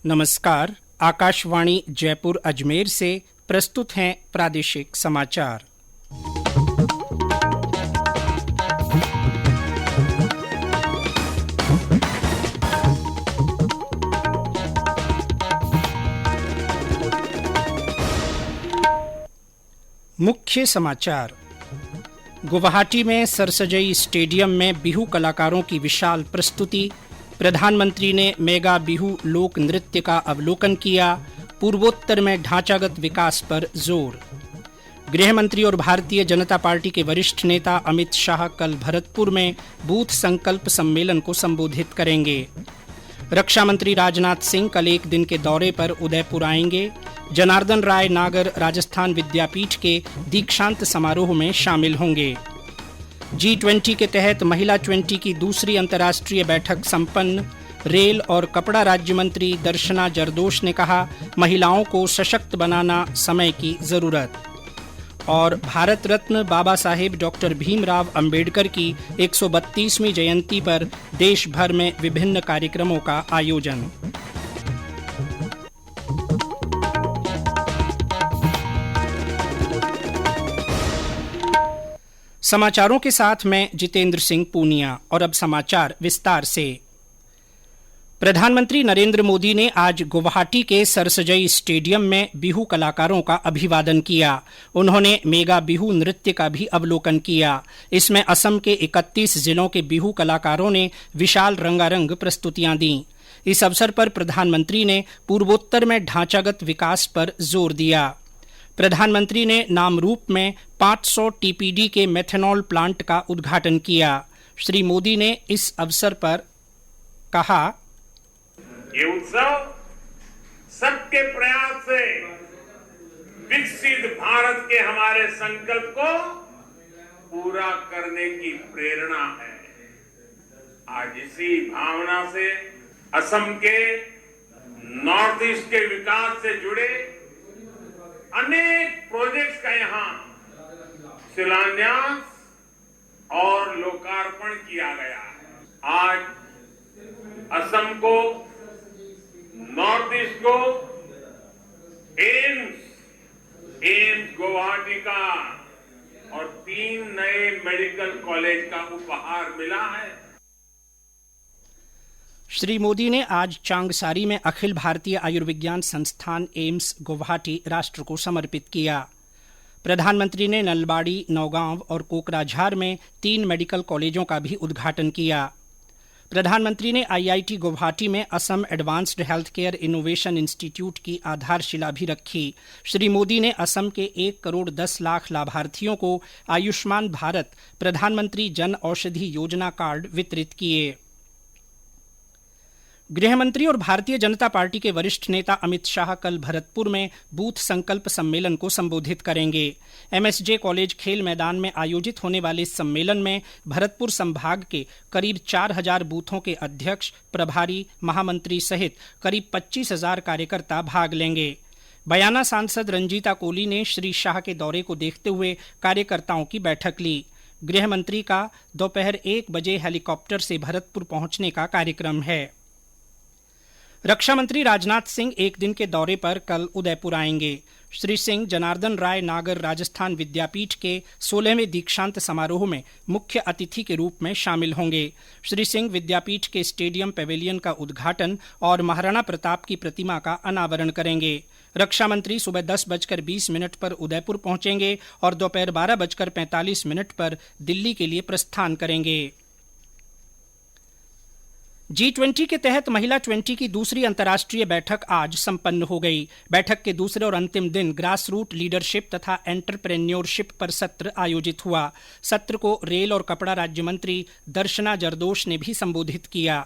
नमस्कार। आकाशवाणी जयपुर अजमेर से प्रस्तुत हैं प्रादेशिक समाचार। मुख्य समाचार। गुवाहाटी में सरसजई स्टेडियम में बिहू कलाकारों की विशाल प्रस्तुति। प्रधानमंत्री ने मेगा बिहू लोक नृत्य का अवलोकन किया। पूर्वोत्तर में ढांचागत विकास पर जोर। गृह मंत्री और भारतीय जनता पार्टी के वरिष्ठ नेता अमित शाह कल भरतपुर में बूथ संकल्प सम्मेलन को संबोधित करेंगे। रक्षा मंत्री राजनाथ सिंह कल एक दिन के दौरे पर उदयपुर आएंगे। जनार्दन राय नागर राजस्थान विद्यापीठ के दीक्षांत समारोह में शामिल होंगे। G20 के तहत महिला 20 की दूसरी अंतर्राष्ट्रीय बैठक संपन्न। रेल और कपड़ा राज्य मंत्री दर्शना जरदोश ने कहा, महिलाओं को सशक्त बनाना समय की जरूरत। और भारत रत्न बाबा साहेब डॉक्टर भीमराव अंबेडकर की 132वीं जयंती पर देश भर में विभिन्न कार्यक्रमों का आयोजन। समाचारों के साथ मैं जितेंद्र सिंह पूनिया। और अब समाचार विस्तार से। प्रधानमंत्री नरेंद्र मोदी ने आज गुवाहाटी के सरसजई स्टेडियम में बिहू कलाकारों का अभिवादन किया। उन्होंने मेगा बिहू नृत्य का भी अवलोकन किया। इसमें असम के 31 जिलों के बिहू कलाकारों ने विशाल रंगारंग प्रस्तुतियां दी। इस अवसर पर प्रधानमंत्री ने पूर्वोत्तर में ढांचागत विकास पर जोर दिया। प्रधानमंत्री ने नामरूप में 500 टीपीडी के मेथनॉल प्लांट का उद्घाटन किया। श्री मोदी ने इस अवसर पर कहा, ये उत्सव सबके प्रयास से विकसित भारत के हमारे संकल्प को पूरा करने की प्रेरणा है। आज इसी भावना से असम के नॉर्थ ईस्ट के विकास से जुड़े अनेक प्रोजेक्ट्स का यहाँ शिलान्यास और लोकार्पण किया गया है। आज असम को, नॉर्थ ईस्ट को एम्स गुवाहाटी का और 3 नए मेडिकल कॉलेज का उपहार मिला है। श्री मोदी ने आज चांगसारी में अखिल भारतीय आयुर्विज्ञान संस्थान एम्स गुवाहाटी राष्ट्र को समर्पित किया। प्रधानमंत्री ने नलबाड़ी, नौगांव और कोकराझार में 3 मेडिकल कॉलेजों का भी उद्घाटन किया। प्रधानमंत्री ने आईआईटी गुवाहाटी में Assam advanced health care innovation institute की आधारशिला भी रखी। श्री मोदी ने असम के 1 करोड़ 10 लाख लाभार्थियों को आयुष्मान भारत प्रधानमंत्री जन औषधि योजना कार्ड वितरित किए। गृहमंत्री और भारतीय जनता पार्टी के वरिष्ठ नेता अमित शाह कल भरतपुर में बूथ संकल्प सम्मेलन को संबोधित करेंगे। एमएसजे कॉलेज खेल मैदान में आयोजित होने वाले इस सम्मेलन में भरतपुर संभाग के करीब 4000 बूथों के अध्यक्ष, प्रभारी, महामंत्री सहित करीब 25,000 कार्यकर्ता भाग लेंगे। बयाना सांसद रंजीता कोली ने श्री शाह के दौरे को देखते हुए कार्यकर्ताओं की बैठक ली। गृहमंत्री का दोपहर 1 बजे हेलीकॉप्टर से भरतपुर पहुंचने का कार्यक्रम है। रक्षा मंत्री राजनाथ सिंह एक दिन के दौरे पर कल उदयपुर आएंगे। श्री सिंह जनार्दन राय नागर राजस्थान विद्यापीठ के 16वें दीक्षांत समारोह में मुख्य अतिथि के रूप में शामिल होंगे। श्री सिंह विद्यापीठ के स्टेडियम पैवेलियन का उद्घाटन और महाराणा प्रताप की प्रतिमा का अनावरण करेंगे। रक्षा मंत्री सुबह 10:20 पर उदयपुर पहुंचेंगे और दोपहर 12:45 पर दिल्ली के लिए प्रस्थान करेंगे। G20 के तहत महिला 20 की दूसरी अंतर्राष्ट्रीय बैठक आज संपन्न हो गई। बैठक के दूसरे और अंतिम दिन ग्रास रूट लीडरशिप तथा एंटरप्रेन्योरशिप पर सत्र आयोजित हुआ। सत्र को रेल और कपड़ा राज्य मंत्री दर्शना जरदोश ने भी संबोधित किया।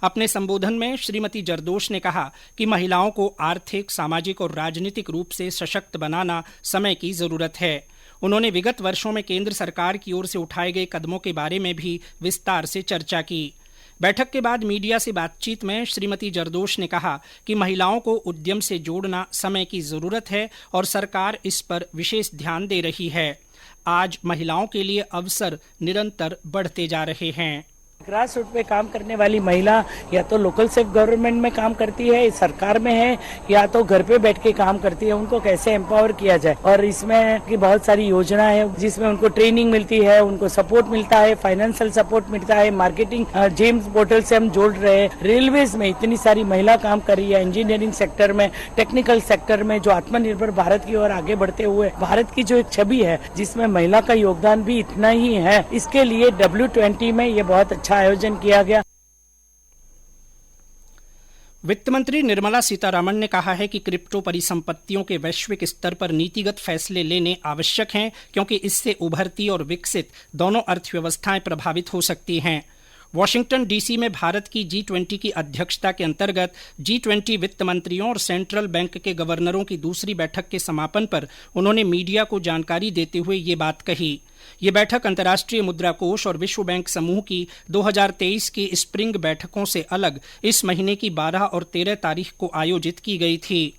अपने संबोधन में श्रीमती जरदोश ने कहा कि महिलाओं को आर्थिक, सामाजिक और राजनीतिक रूप से सशक्त बनाना समय की जरूरत है। उन्होंने विगत वर्षों में केंद्र सरकार की ओर से उठाए गए कदमों के बारे में भी विस्तार से चर्चा की। बैठक के बाद मीडिया से बातचीत में श्रीमती जरदोश ने कहा कि महिलाओं को उद्यम से जोड़ना समय की जरूरत है और सरकार इस पर विशेष ध्यान दे रही है। आज महिलाओं के लिए अवसर निरंतर बढ़ते जा रहे हैं। ग्रास रूट पे काम करने वाली महिला या तो लोकल सेल्फ गवर्नमेंट में काम करती है, सरकार में है, या तो घर पे बैठ के काम करती है, उनको कैसे एम्पावर किया जाए। और इसमें की बहुत सारी योजना है जिसमें उनको ट्रेनिंग मिलती है, उनको सपोर्ट मिलता है, फाइनेंशियल सपोर्ट मिलता है, मार्केटिंग जेम्स पोर्टल से हम जोड़ रहे हैं। रेलवेज में इतनी सारी महिला काम कर रही है, इंजीनियरिंग सेक्टर में, टेक्निकल सेक्टर में, जो आत्मनिर्भर भारत की ओर आगे बढ़ते हुए भारत की जो एक छवि है जिसमें महिला का योगदान भी इतना ही है, इसके लिए W20 में ये बहुत अच्छा आयोजन किया गया। वित्त मंत्री निर्मला सीतारामन ने कहा है कि क्रिप्टो परिसंपत्तियों के वैश्विक स्तर पर नीतिगत फैसले लेने आवश्यक हैं, क्योंकि इससे उभरती और विकसित दोनों अर्थव्यवस्थाएं प्रभावित हो सकती हैं। वॉशिंगटन डीसी में भारत की G20 की अध्यक्षता के अंतर्गत G20 वित्त मंत्रियों और सेंट्रल बैंक के गवर्नरों की दूसरी बैठक के समापन पर उन्होंने मीडिया को जानकारी देते हुए ये बात कही। ये बैठक अंतर्राष्ट्रीय मुद्रा कोष और विश्व बैंक समूह की 2023 की स्प्रिंग बैठकों से अलग इस महीने की 12 और 13 तारीख को आयोजित की गई थी।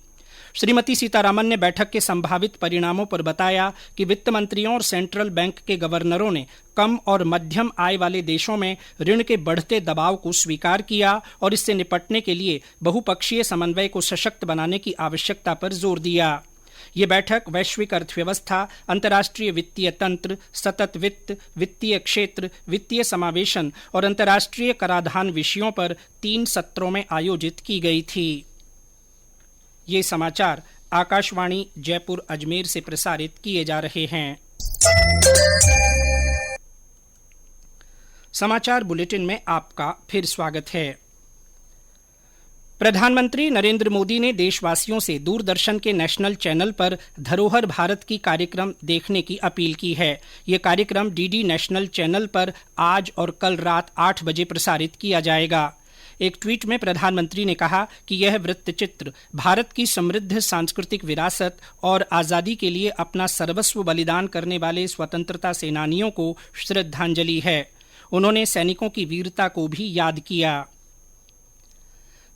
श्रीमती सीतारामन ने बैठक के संभावित परिणामों पर बताया कि वित्त मंत्रियों और सेंट्रल बैंक के गवर्नरों ने कम और मध्यम आय वाले देशों में ऋण के बढ़ते दबाव को स्वीकार किया और इससे निपटने के लिए बहुपक्षीय समन्वय को सशक्त बनाने की आवश्यकता पर जोर दिया। ये बैठक वैश्विक अर्थव्यवस्था, अंतर्राष्ट्रीय वित्तीय तंत्र, सतत वित्त, वित्तीय क्षेत्र, वित्तीय समावेशन और अंतर्राष्ट्रीय कराधान विषयों पर 3 सत्रों में आयोजित की गई थी। ये समाचार आकाशवाणी जयपुर अजमेर से प्रसारित किए जा रहे हैं। समाचार बुलेटिन में आपका फिर स्वागत है। प्रधानमंत्री नरेंद्र मोदी ने देशवासियों से दूरदर्शन के नेशनल चैनल पर धरोहर भारत की कार्यक्रम देखने की अपील की है। ये कार्यक्रम डीडी नेशनल चैनल पर आज और कल रात 8 बजे प्रसारित किया जाएगा। एक ट्वीट में प्रधानमंत्री ने कहा कि यह वृत्तचित्र भारत की समृद्ध सांस्कृतिक विरासत और आजादी के लिए अपना सर्वस्व बलिदान करने वाले स्वतंत्रता सेनानियों को श्रद्धांजलि है। उन्होंने सैनिकों की वीरता को भी याद किया।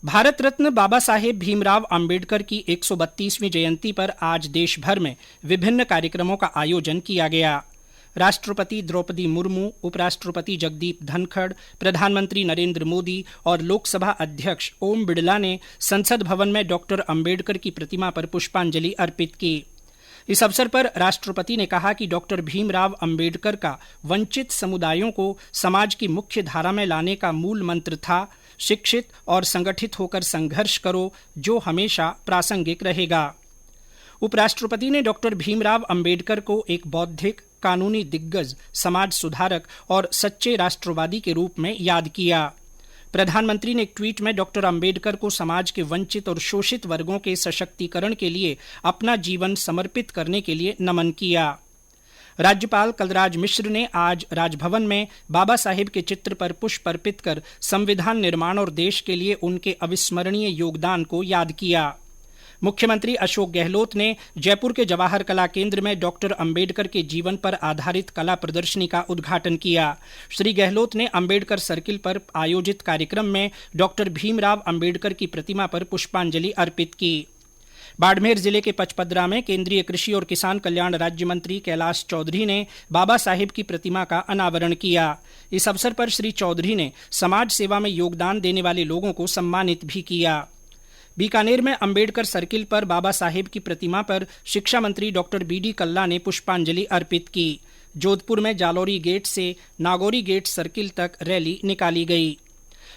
भारत रत्न बाबा साहेब भीमराव अंबेडकर की 132वीं जयंती पर आज देश भर में विभिन्न कार्यक्रमों का आयोजन किया गया। राष्ट्रपति द्रौपदी मुर्मू, उपराष्ट्रपति जगदीप धनखड़, प्रधानमंत्री नरेंद्र मोदी और लोकसभा अध्यक्ष ओम बिड़ला ने संसद भवन में डॉक्टर अंबेडकर की प्रतिमा पर पुष्पांजलि अर्पित की। इस अवसर पर राष्ट्रपति ने कहा कि डॉक्टर भीमराव अंबेडकर का वंचित समुदायों को समाज की मुख्य धारा में लाने का मूल मंत्र था, शिक्षित और संगठित होकर संघर्ष करो, जो हमेशा प्रासंगिक रहेगा। उपराष्ट्रपति ने डॉक्टर भीमराव अंबेडकर को एक बौद्धिक, कानूनी दिग्गज, समाज सुधारक और सच्चे राष्ट्रवादी के रूप में याद किया। प्रधानमंत्री ने एक ट्वीट में डॉक्टर अंबेडकर को समाज के वंचित और शोषित वर्गों के सशक्तिकरण के लिए अपना जीवन समर्पित करने के लिए नमन किया। राज्यपाल कलराज मिश्र ने आज राजभवन में बाबा साहेब के चित्र पर पुष्प अर्पित कर संविधान निर्माण और देश के लिए उनके अविस्मरणीय योगदान को याद किया। मुख्यमंत्री अशोक गहलोत ने जयपुर के जवाहर कला केंद्र में डॉक्टर अंबेडकर के जीवन पर आधारित कला प्रदर्शनी का उद्घाटन किया। श्री गहलोत ने अंबेडकर सर्किल पर आयोजित कार्यक्रम में डॉक्टर भीमराव अंबेडकर की प्रतिमा पर पुष्पांजलि अर्पित की। बाड़मेर जिले के पचपदरा में केंद्रीय कृषि और किसान कल्याण राज्य मंत्री कैलाश चौधरी ने बाबा साहेब की प्रतिमा का अनावरण किया। इस अवसर पर श्री चौधरी ने समाज सेवा में योगदान देने वाले लोगों को सम्मानित भी किया। बीकानेर में अंबेडकर सर्किल पर बाबा साहेब की प्रतिमा पर शिक्षा मंत्री डॉक्टर बीडी कल्ला ने पुष्पांजलि अर्पित की। जोधपुर में जालौरी गेट से नागौरी गेट सर्किल तक रैली निकाली गई।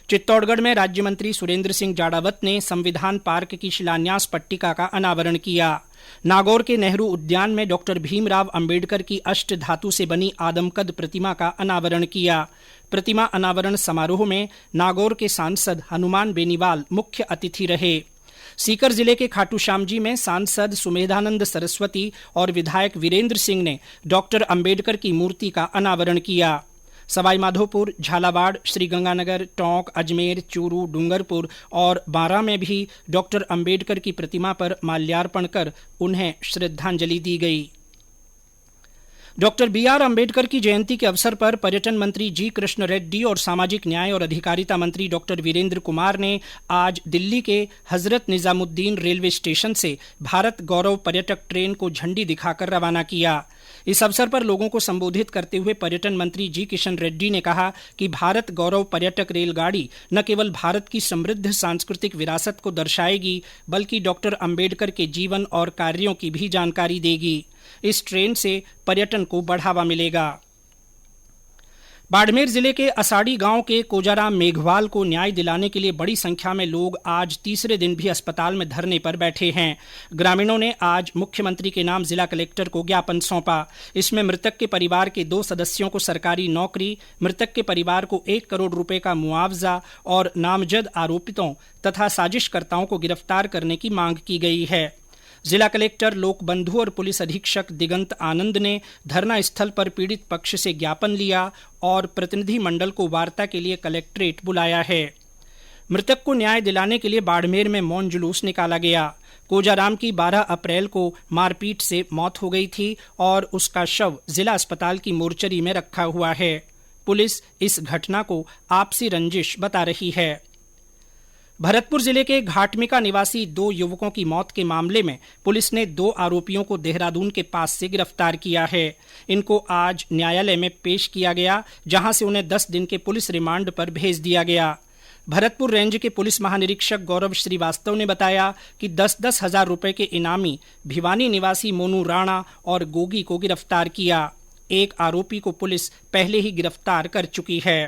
चित्तौड़गढ़ में राज्य मंत्री सुरेंद्र सिंह जाड़ावत ने संविधान पार्क की शिलान्यास पट्टिका का अनावरण किया। नागौर के नेहरू उद्यान में डॉक्टर भीमराव अंबेडकर की अष्ट धातु से बनी आदमकद प्रतिमा का अनावरण किया। प्रतिमा अनावरण समारोह में नागौर के सांसद हनुमान बेनीवाल मुख्य अतिथि रहे। सीकर जिले के खाटूश्यामजी में सांसद सुमेधानंद सरस्वती और विधायक वीरेंद्र सिंह ने डॉक्टर अंबेडकर की मूर्ति का अनावरण किया। सवाईमाधोपुर, झालावाड़, श्रीगंगानगर, टोंक, अजमेर, चूरू, डूंगरपुर और बारां में भी डॉक्टर अंबेडकर की प्रतिमा पर माल्यार्पण कर उन्हें श्रद्धांजलि दी गई। डॉक्टर बीआर अंबेडकर की जयंती के अवसर पर पर्यटन मंत्री जी कृष्ण रेड्डी और सामाजिक न्याय और अधिकारिता मंत्री डॉक्टर वीरेंद्र कुमार ने आज दिल्ली के हजरत निजामुद्दीन रेलवे स्टेशन से भारत गौरव पर्यटक ट्रेन को झंडी दिखाकर रवाना किया। इस अवसर पर लोगों को संबोधित करते हुए पर्यटन मंत्री जी किशन रेड्डी ने कहा कि भारत गौरव पर्यटक रेलगाड़ी न केवल भारत की समृद्ध सांस्कृतिक विरासत को दर्शाएगी बल्कि डॉक्टर अम्बेडकर के जीवन और कार्यों की भी जानकारी देगी। इस ट्रेन से पर्यटन को बढ़ावा मिलेगा। बाड़मेर जिले के असाड़ी गांव के कोजाराम मेघवाल को न्याय दिलाने के लिए बड़ी संख्या में लोग आज तीसरे दिन भी अस्पताल में धरने पर बैठे हैं। ग्रामीणों ने आज मुख्यमंत्री के नाम जिला कलेक्टर को ज्ञापन सौंपा। इसमें मृतक के परिवार के 2 सदस्यों को सरकारी नौकरी, मृतक के परिवार को 1 करोड़ रुपए का मुआवजा और नामजद आरोपितों तथा साजिशकर्ताओं को गिरफ्तार करने की मांग की गई है। जिला कलेक्टर लोकबंधु और पुलिस अधीक्षक दिगंत आनंद ने धरना स्थल पर पीड़ित पक्ष से ज्ञापन लिया और प्रतिनिधि मंडल को वार्ता के लिए कलेक्ट्रेट बुलाया है। मृतक को न्याय दिलाने के लिए बाड़मेर में मौन जुलूस निकाला गया। कोजाराम की 12 अप्रैल को मारपीट से मौत हो गई थी और उसका शव जिला अस्पताल की मोर्चरी में रखा हुआ है। पुलिस इस घटना को आपसी रंजिश बता रही है। भरतपुर जिले के घाटमिका निवासी 2 युवकों की मौत के मामले में पुलिस ने 2 आरोपियों को देहरादून के पास से गिरफ्तार किया है। इनको आज न्यायालय में पेश किया गया, जहां से उन्हें 10 दिन के पुलिस रिमांड पर भेज दिया गया। भरतपुर रेंज के पुलिस महानिरीक्षक गौरव श्रीवास्तव ने बताया कि 10-10 हजार रुपए के इनामी भिवानी निवासी मोनू राणा और गोगी को गिरफ्तार किया। एक आरोपी को पुलिस पहले ही गिरफ्तार कर चुकी है।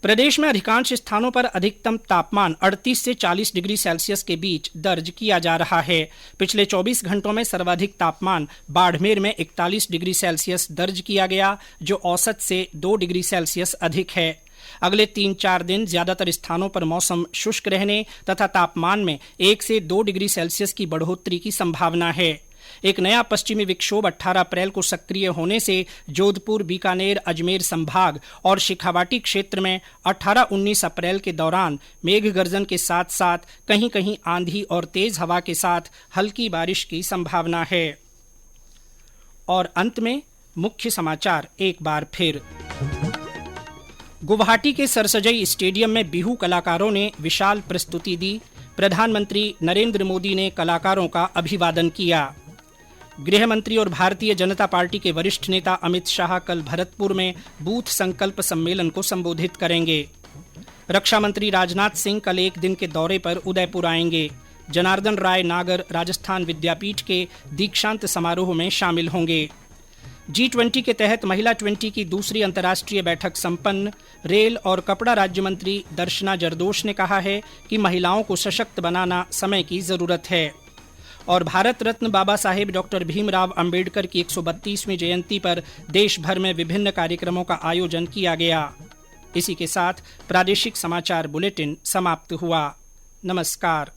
प्रदेश में अधिकांश स्थानों पर अधिकतम तापमान 38 से 40 डिग्री सेल्सियस के बीच दर्ज किया जा रहा है। पिछले 24 घंटों में सर्वाधिक तापमान बाड़मेर में 41 डिग्री सेल्सियस दर्ज किया गया, जो औसत से 2 डिग्री सेल्सियस अधिक है। अगले 3-4 दिन ज्यादातर स्थानों पर मौसम शुष्क रहने तथा तापमान में 1 से 2 डिग्री सेल्सियस की बढ़ोतरी की संभावना है। एक नया पश्चिमी विक्षोभ 18 अप्रैल को सक्रिय होने से जोधपुर, बीकानेर, अजमेर संभाग और शेखावाटी क्षेत्र में 18-19 अप्रैल के दौरान मेघ गर्जन के साथ साथ कहीं कहीं आंधी और तेज हवा के साथ हल्की बारिश की संभावना है। और अंत में मुख्य समाचार एक बार फिर। गुवाहाटी के सरसजई स्टेडियम में बिहू कलाकारों ने विशाल प्रस्तुति दी। प्रधानमंत्री नरेंद्र मोदी ने कलाकारों का अभिवादन किया। गृह मंत्री और भारतीय जनता पार्टी के वरिष्ठ नेता अमित शाह कल भरतपुर में बूथ संकल्प सम्मेलन को संबोधित करेंगे। रक्षा मंत्री राजनाथ सिंह कल 1 दिन के दौरे पर उदयपुर आएंगे। जनार्दन राय नागर राजस्थान विद्यापीठ के दीक्षांत समारोह में शामिल होंगे। G20 के तहत महिला 20 की दूसरी अंतर्राष्ट्रीय बैठक संपन्न। रेल और कपड़ा राज्य मंत्री दर्शना जरदोश ने कहा है कि महिलाओं को सशक्त बनाना समय की जरूरत है। और भारत रत्न बाबा साहेब डॉक्टर भीमराव अंबेडकर की 132वीं जयंती पर देश भर में विभिन्न कार्यक्रमों का आयोजन किया गया। इसी के साथ प्रादेशिक समाचार बुलेटिन समाप्त हुआ। नमस्कार।